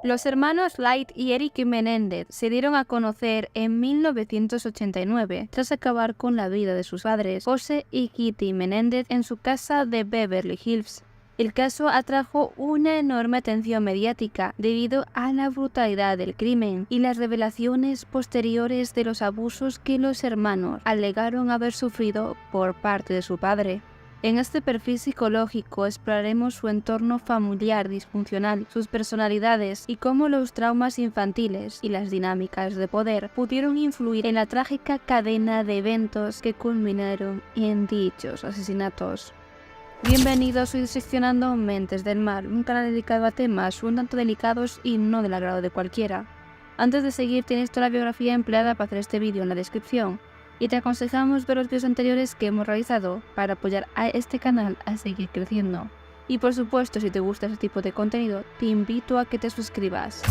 Los hermanos Light y Eric Menéndez se dieron a conocer en 1989 tras acabar con la vida de sus padres, José y Kitty Menéndez, en su casa de Beverly Hills. El caso atrajo una enorme atención mediática debido a la brutalidad del crimen y las revelaciones posteriores de los abusos que los hermanos alegaron haber sufrido por parte de su padre. En este perfil psicológico exploraremos su entorno familiar disfuncional, sus personalidades y cómo los traumas infantiles y las dinámicas de poder pudieron influir en la trágica cadena de eventos que culminaron en dichos asesinatos. Bienvenidos a Diseccionando Mentes del Mal, un canal dedicado a temas un tanto delicados y no del agrado de cualquiera. Antes de seguir, tienes toda la biografía empleada para hacer este vídeo en la descripción. Y te aconsejamos ver los vídeos anteriores que hemos realizado para apoyar a este canal a seguir creciendo. Y por supuesto, si te gusta este tipo de contenido, te invito a que te suscribas.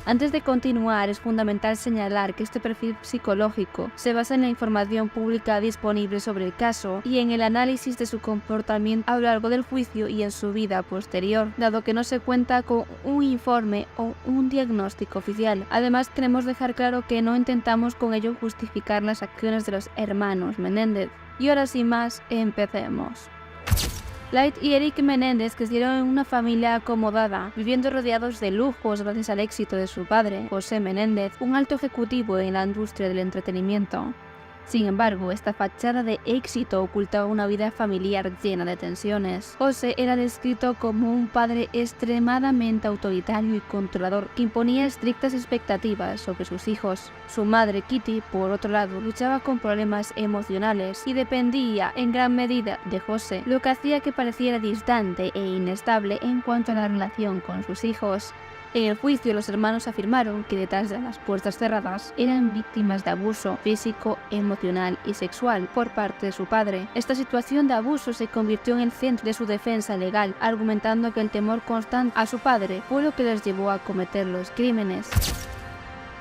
Antes de continuar, es fundamental señalar que este perfil psicológico se basa en la información pública disponible sobre el caso y en el análisis de su comportamiento a lo largo del juicio y en su vida posterior, dado que no se cuenta con un informe o un diagnóstico oficial. Además, queremos dejar claro que no intentamos con ello justificar las acciones de los hermanos Menéndez. Y ahora sin más, empecemos. Light y Eric Menéndez crecieron en una familia acomodada, viviendo rodeados de lujos gracias al éxito de su padre, José Menéndez, un alto ejecutivo en la industria del entretenimiento. Sin embargo, esta fachada de éxito ocultaba una vida familiar llena de tensiones. José era descrito como un padre extremadamente autoritario y controlador que imponía estrictas expectativas sobre sus hijos. Su madre, Kitty, por otro lado, luchaba con problemas emocionales y dependía en gran medida de José, lo que hacía que pareciera distante e inestable en cuanto a la relación con sus hijos. En el juicio, los hermanos afirmaron que detrás de las puertas cerradas eran víctimas de abuso físico, emocional y sexual por parte de su padre. Esta situación de abuso se convirtió en el centro de su defensa legal, argumentando que el temor constante a su padre fue lo que les llevó a cometer los crímenes.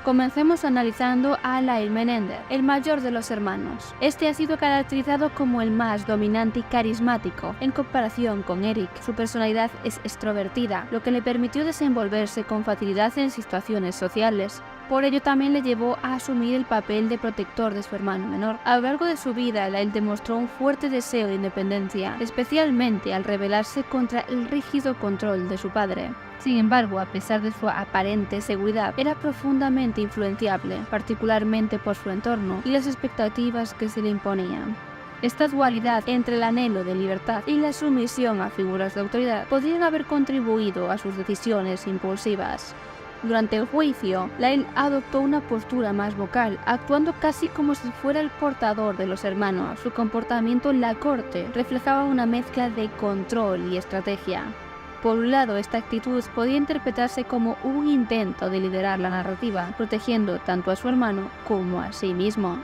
Comencemos analizando a Light Menéndez, el mayor de los hermanos. Este ha sido caracterizado como el más dominante y carismático en comparación con Eric. Su personalidad es extrovertida, lo que le permitió desenvolverse con facilidad en situaciones sociales. Por ello también le llevó a asumir el papel de protector de su hermano menor. A lo largo de su vida, Light demostró un fuerte deseo de independencia, especialmente al rebelarse contra el rígido control de su padre. Sin embargo, a pesar de su aparente seguridad, era profundamente influenciable, particularmente por su entorno y las expectativas que se le imponían. Esta dualidad entre el anhelo de libertad y la sumisión a figuras de autoridad podrían haber contribuido a sus decisiones impulsivas. Durante el juicio, Light adoptó una postura más vocal, actuando casi como si fuera el portador de los hermanos. Su comportamiento en la corte reflejaba una mezcla de control y estrategia. Por un lado, esta actitud podía interpretarse como un intento de liderar la narrativa, protegiendo tanto a su hermano como a sí mismo.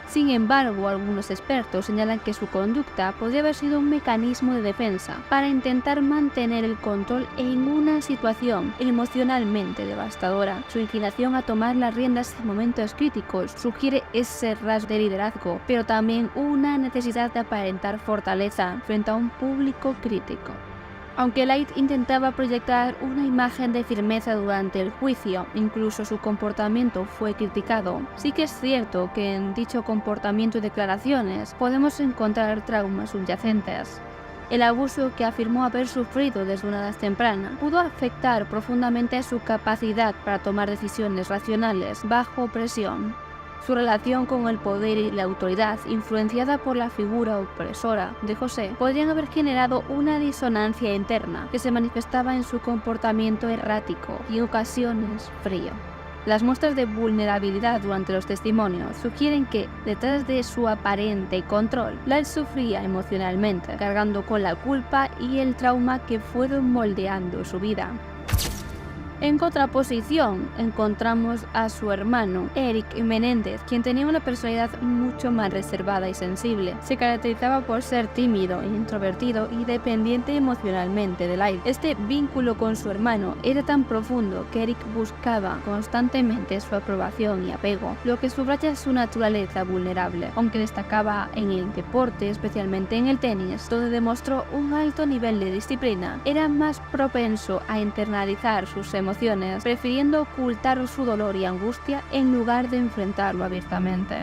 Sin embargo, algunos expertos señalan que su conducta podría haber sido un mecanismo de defensa para intentar mantener el control en una situación emocionalmente devastadora. Su inclinación a tomar las riendas en momentos críticos sugiere ese rasgo de liderazgo, pero también una necesidad de aparentar fortaleza frente a un público crítico. Aunque Light intentaba proyectar una imagen de firmeza durante el juicio, incluso su comportamiento fue criticado. Sí que es cierto que en dicho comportamiento y declaraciones podemos encontrar traumas subyacentes. El abuso que afirmó haber sufrido desde una edad temprana pudo afectar profundamente a su capacidad para tomar decisiones racionales bajo presión. Su relación con el poder y la autoridad, influenciada por la figura opresora de José, podrían haber generado una disonancia interna que se manifestaba en su comportamiento errático y en ocasiones frío. Las muestras de vulnerabilidad durante los testimonios sugieren que, detrás de su aparente control, Light sufría emocionalmente, cargando con la culpa y el trauma que fueron moldeando su vida. En contraposición, encontramos a su hermano, Eric Menéndez, quien tenía una personalidad mucho más reservada y sensible. Se caracterizaba por ser tímido, introvertido y dependiente emocionalmente de Light. Este vínculo con su hermano era tan profundo que Eric buscaba constantemente su aprobación y apego, lo que subraya su naturaleza vulnerable. Aunque destacaba en el deporte, especialmente en el tenis, donde demostró un alto nivel de disciplina, era más propenso a internalizar sus emociones emociones, prefiriendo ocultar su dolor y angustia en lugar de enfrentarlo abiertamente.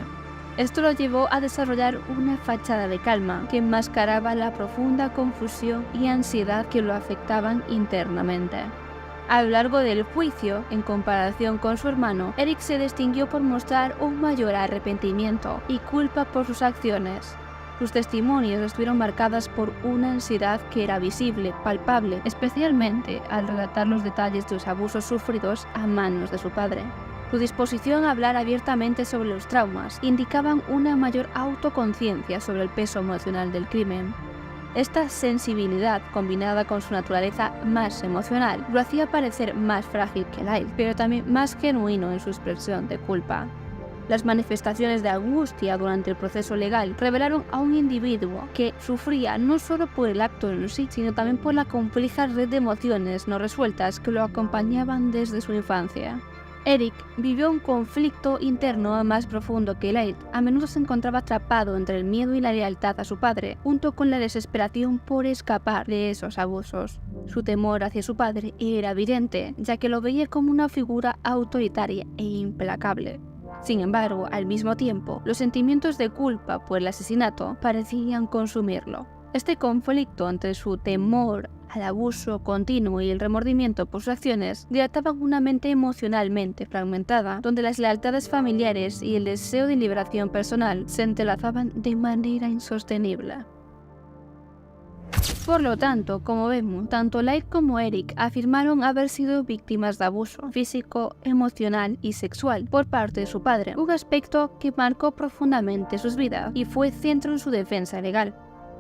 Esto lo llevó a desarrollar una fachada de calma que enmascaraba la profunda confusión y ansiedad que lo afectaban internamente. A lo largo del juicio, en comparación con su hermano, Eric se distinguió por mostrar un mayor arrepentimiento y culpa por sus acciones. Sus testimonios estuvieron marcadas por una ansiedad que era visible, palpable, especialmente al relatar los detalles de los abusos sufridos a manos de su padre. Su disposición a hablar abiertamente sobre los traumas indicaban una mayor autoconciencia sobre el peso emocional del crimen. Esta sensibilidad, combinada con su naturaleza más emocional, lo hacía parecer más frágil que Lyle, pero también más genuino en su expresión de culpa. Las manifestaciones de angustia durante el proceso legal revelaron a un individuo que sufría no solo por el acto en sí, sino también por la compleja red de emociones no resueltas que lo acompañaban desde su infancia. Eric vivió un conflicto interno más profundo que Lyle. A menudo se encontraba atrapado entre el miedo y la lealtad a su padre, junto con la desesperación por escapar de esos abusos. Su temor hacia su padre era evidente, ya que lo veía como una figura autoritaria e implacable. Sin embargo, al mismo tiempo, los sentimientos de culpa por el asesinato parecían consumirlo. Este conflicto entre su temor al abuso continuo y el remordimiento por sus acciones dilataban una mente emocionalmente fragmentada, donde las lealtades familiares y el deseo de liberación personal se entrelazaban de manera insostenible. Por lo tanto, como vemos, tanto Lyle como Eric afirmaron haber sido víctimas de abuso físico, emocional y sexual por parte de su padre, un aspecto que marcó profundamente sus vidas y fue centro en su defensa legal.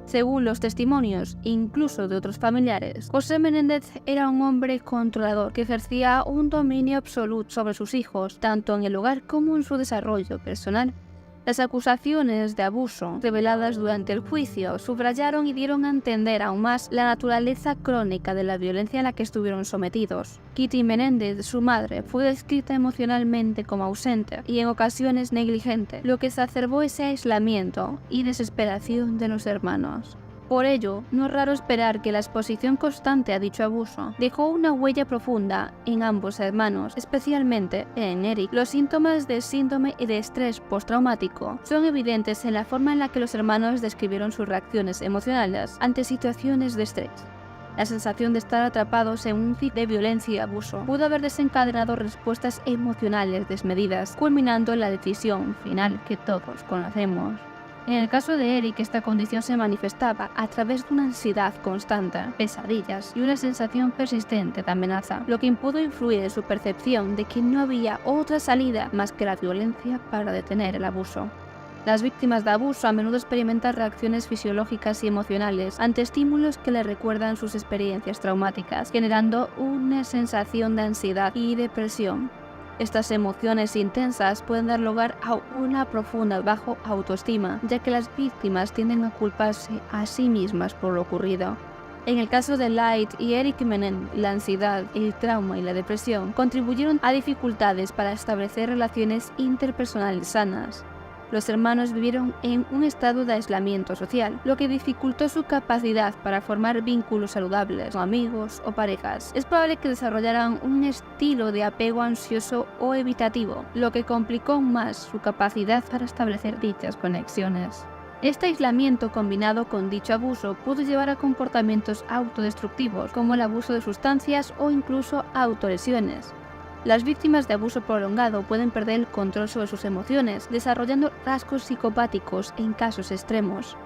Según los testimonios, incluso de otros familiares, José Menéndez era un hombre controlador que ejercía un dominio absoluto sobre sus hijos, tanto en el hogar como en su desarrollo personal. Las acusaciones de abuso reveladas durante el juicio subrayaron y dieron a entender aún más la naturaleza crónica de la violencia a la que estuvieron sometidos. Kitty Menéndez, su madre, fue descrita emocionalmente como ausente y en ocasiones negligente, lo que exacerbó ese aislamiento y desesperación de los hermanos. Por ello, no es raro esperar que la exposición constante a dicho abuso dejó una huella profunda en ambos hermanos, especialmente en Eric. Los síntomas de síndrome de estrés postraumático son evidentes en la forma en la que los hermanos describieron sus reacciones emocionales ante situaciones de estrés. La sensación de estar atrapados en un ciclo de violencia y abuso pudo haber desencadenado respuestas emocionales desmedidas, culminando en la decisión final que todos conocemos. En el caso de Eric, esta condición se manifestaba a través de una ansiedad constante, pesadillas y una sensación persistente de amenaza, lo que pudo influir en su percepción de que no había otra salida más que la violencia para detener el abuso. Las víctimas de abuso a menudo experimentan reacciones fisiológicas y emocionales ante estímulos que les recuerdan sus experiencias traumáticas, generando una sensación de ansiedad y depresión. Estas emociones intensas pueden dar lugar a una profunda baja autoestima, ya que las víctimas tienden a culparse a sí mismas por lo ocurrido. En el caso de Lyle y Eric Menéndez, la ansiedad, el trauma y la depresión contribuyeron a dificultades para establecer relaciones interpersonales sanas. Los hermanos vivieron en un estado de aislamiento social, lo que dificultó su capacidad para formar vínculos saludables con amigos o parejas. Es probable que desarrollaran un estilo de apego ansioso o evitativo, lo que complicó aún más su capacidad para establecer dichas conexiones. Este aislamiento combinado con dicho abuso pudo llevar a comportamientos autodestructivos, como el abuso de sustancias o incluso autolesiones. Las víctimas de abuso prolongado pueden perder el control sobre sus emociones, desarrollando rasgos psicopáticos en casos extremos.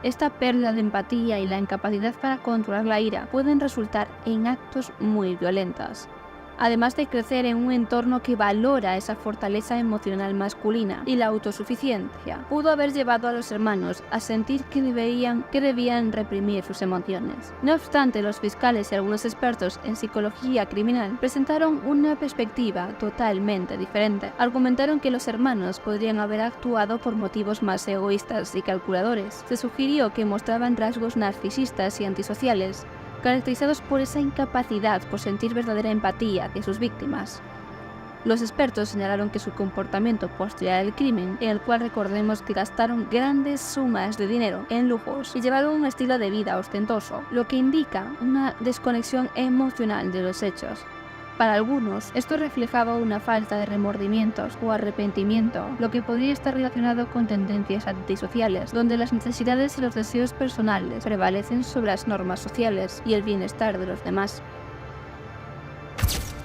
Esta pérdida de empatía y la incapacidad para controlar la ira pueden resultar en actos muy violentos. Además de crecer en un entorno que valora esa fortaleza emocional masculina y la autosuficiencia, pudo haber llevado a los hermanos a sentir que debían reprimir sus emociones. No obstante, los fiscales y algunos expertos en psicología criminal presentaron una perspectiva totalmente diferente. Argumentaron que los hermanos podrían haber actuado por motivos más egoístas y calculadores. Se sugirió que mostraban rasgos narcisistas y antisociales, caracterizados por esa incapacidad por sentir verdadera empatía hacia sus víctimas. Los expertos señalaron que su comportamiento posterior al crimen, en el cual recordemos que gastaron grandes sumas de dinero en lujos y llevaron un estilo de vida ostentoso, lo que indica una desconexión emocional de los hechos. Para algunos, esto reflejaba una falta de remordimientos o arrepentimiento, lo que podría estar relacionado con tendencias antisociales, donde las necesidades y los deseos personales prevalecen sobre las normas sociales y el bienestar de los demás.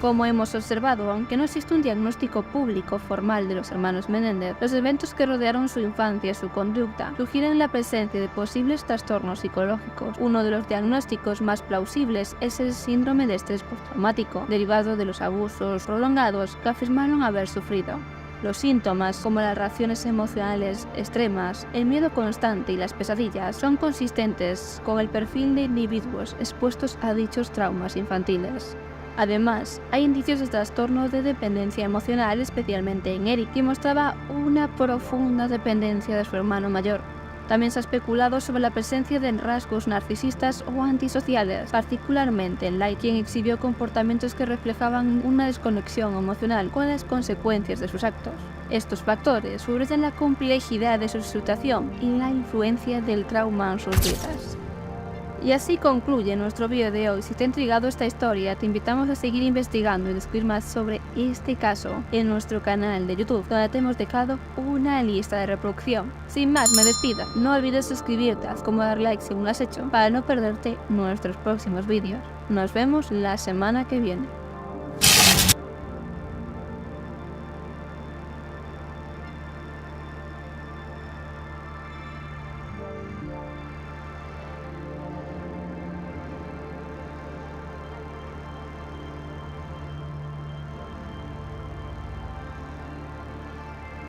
Como hemos observado, aunque no existe un diagnóstico público formal de los hermanos Menéndez, los eventos que rodearon su infancia y su conducta sugieren la presencia de posibles trastornos psicológicos. Uno de los diagnósticos más plausibles es el síndrome de estrés postraumático, derivado de los abusos prolongados que afirmaron haber sufrido. Los síntomas, como las reacciones emocionales extremas, el miedo constante y las pesadillas, son consistentes con el perfil de individuos expuestos a dichos traumas infantiles. Además, hay indicios de trastornos de dependencia emocional, especialmente en Eric, que mostraba una profunda dependencia de su hermano mayor. También se ha especulado sobre la presencia de rasgos narcisistas o antisociales, particularmente en Light, quien exhibió comportamientos que reflejaban una desconexión emocional con las consecuencias de sus actos. Estos factores subrayan la complejidad de su situación y la influencia del trauma en sus vidas. Y así concluye nuestro vídeo de hoy. Si te ha intrigado esta historia, te invitamos a seguir investigando y descubrir más sobre este caso en nuestro canal de YouTube, donde te hemos dejado una lista de reproducción. Sin más, me despido. No olvides suscribirte, haz como dar like si aún lo has hecho, para no perderte nuestros próximos vídeos. Nos vemos la semana que viene.